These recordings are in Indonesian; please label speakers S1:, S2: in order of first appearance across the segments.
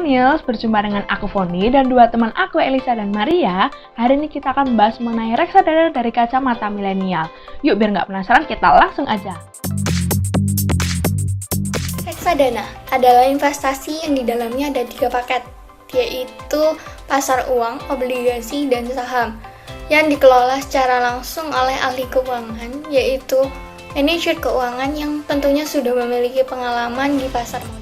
S1: Millennials, berjumpa dengan aku Foni dan dua teman aku Elisa dan Maria. Hari ini kita akan membahas mengenai reksadana dari kacamata milenial. Yuk biar nggak penasaran, kita langsung aja.
S2: Reksadana adalah investasi yang di dalamnya ada 3 paket, yaitu pasar uang, obligasi, dan saham, yang dikelola secara langsung oleh ahli keuangan, yaitu manajer keuangan yang tentunya sudah memiliki pengalaman di pasar modal.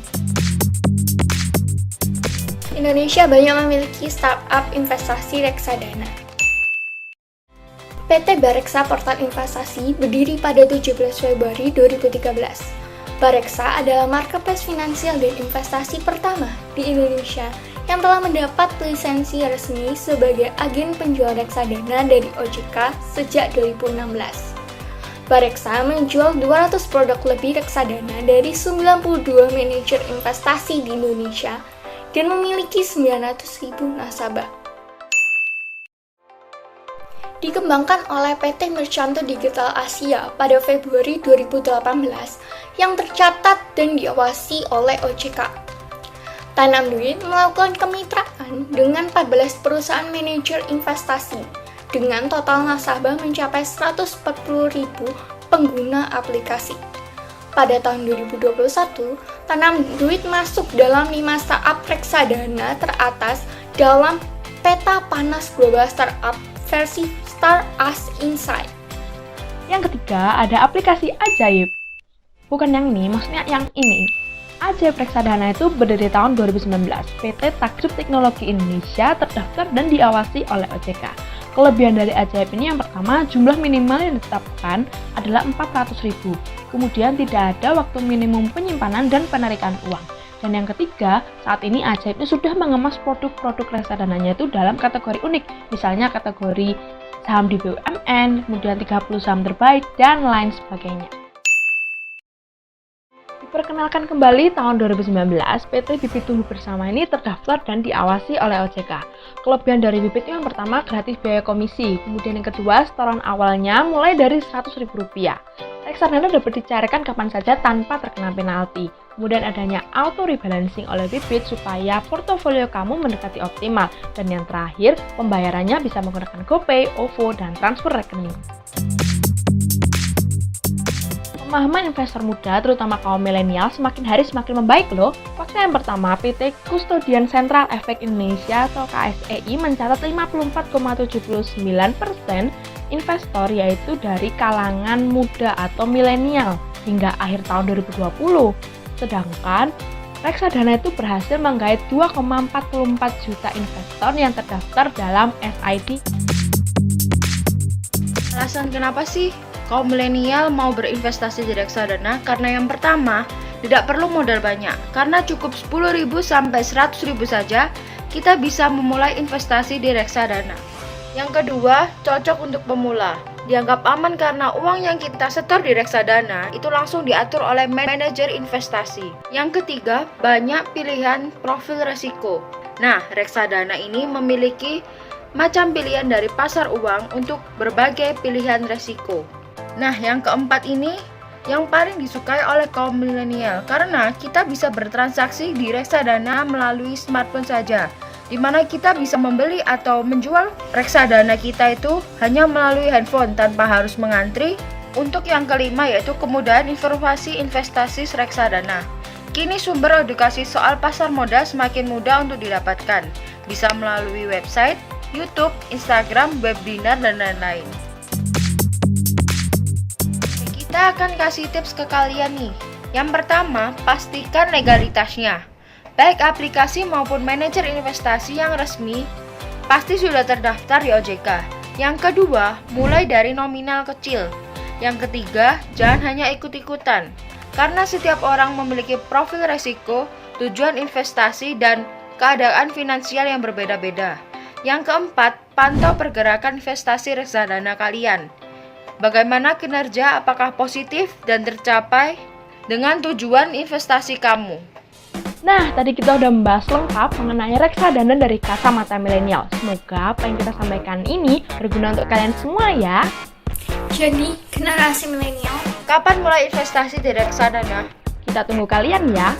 S2: Indonesia banyak memiliki startup investasi reksadana. PT Bareksa Portal Investasi berdiri pada 17 Februari 2013. Bareksa adalah marketplace finansial dan investasi pertama di Indonesia yang telah mendapat lisensi resmi sebagai agen penjual reksadana dari OJK sejak 2016. Bareksa menjual 200 produk lebih reksadana dari 92 manajer investasi di Indonesia dan memiliki 900.000 nasabah. Dikembangkan oleh PT Mercanto Digital Asia pada Februari 2018 yang tercatat dan diawasi oleh OJK. Tanam Duit melakukan kemitraan dengan 14 perusahaan manajer investasi dengan total nasabah mencapai 140.000 pengguna aplikasi. Pada tahun 2021, Tanam Duit masuk dalam 5 startup reksadana teratas dalam peta panas global startup versi Star As Insight.
S1: Yang ketiga, ada aplikasi Ajaib. Bukan yang ini, maksudnya yang ini. Ajaib Reksadana itu berdiri tahun 2019. PT Takjub Teknologi Indonesia terdaftar dan diawasi oleh OJK. Kelebihan dari Ajaib ini yang pertama, jumlah minimal yang ditetapkan adalah 400.000. Kemudian tidak ada waktu minimum penyimpanan dan penarikan uang. Dan yang ketiga, saat ini Ajaib ini sudah mengemas produk-produk reksadananya itu dalam kategori unik. Misalnya kategori saham di BUMN, kemudian 30 saham terbaik, dan lain sebagainya. Diperkenalkan kembali tahun 2019, PT Bibit Tumbuh Bersama ini terdaftar dan diawasi oleh OJK. Kelebihan dari Bibit yang pertama, gratis biaya komisi. Kemudian yang kedua, setoran awalnya mulai dari Rp100.000. Reksadana dapat dicarikan kapan saja tanpa terkena penalti. Kemudian adanya auto rebalancing oleh Bibit supaya portofolio kamu mendekati optimal. Dan yang terakhir, pembayarannya bisa menggunakan GoPay, OVO, dan transfer rekening. Pemahaman investor muda, terutama kaum milenial, semakin hari semakin membaik loh. Fakta yang pertama, PT Kustodian Sentral Efek Indonesia atau KSEI mencatat 54,79% investor yaitu dari kalangan muda atau milenial hingga akhir tahun 2020. Sedangkan reksadana itu berhasil menggait 2,44 juta investor yang terdaftar dalam SID.
S3: Alasan kenapa sih kaum milenial mau berinvestasi di reksadana? Karena yang pertama, tidak perlu modal banyak. Karena cukup 10.000 sampai 100.000 saja, kita bisa memulai investasi di reksadana. Yang kedua, cocok untuk pemula. Dianggap aman karena uang yang kita setor di reksadana itu langsung diatur oleh manajer investasi. Yang ketiga, banyak pilihan profil resiko. Nah, reksadana ini memiliki macam pilihan dari pasar uang untuk berbagai pilihan resiko. Nah, yang keempat ini yang paling disukai oleh kaum milenial karena kita bisa bertransaksi di reksadana melalui smartphone saja, di mana kita bisa membeli atau menjual reksadana kita itu hanya melalui handphone tanpa harus mengantri. Untuk yang kelima yaitu kemudahan informasi investasi reksadana. Kini sumber edukasi soal pasar modal semakin mudah untuk didapatkan, bisa melalui website, YouTube, Instagram, webinar, dan lain-lain. Kita akan kasih tips ke kalian nih. Yang pertama, pastikan legalitasnya. Baik aplikasi maupun manajer investasi yang resmi pasti sudah terdaftar di OJK. Yang kedua, mulai dari nominal kecil. Yang ketiga, jangan hanya ikut-ikutan. Karena setiap orang memiliki profil resiko, tujuan investasi, dan keadaan finansial yang berbeda-beda. Yang keempat, pantau pergerakan investasi reksadana kalian. Bagaimana kinerja, apakah positif dan tercapai dengan tujuan investasi kamu.
S1: Nah, tadi kita udah membahas lengkap mengenai reksadana dari kacamata milenial. Semoga apa yang kita sampaikan ini berguna untuk kalian semua ya.
S2: Jadi, generasi milenial,
S3: kapan mulai investasi di reksadana?
S1: Kita tunggu kalian ya.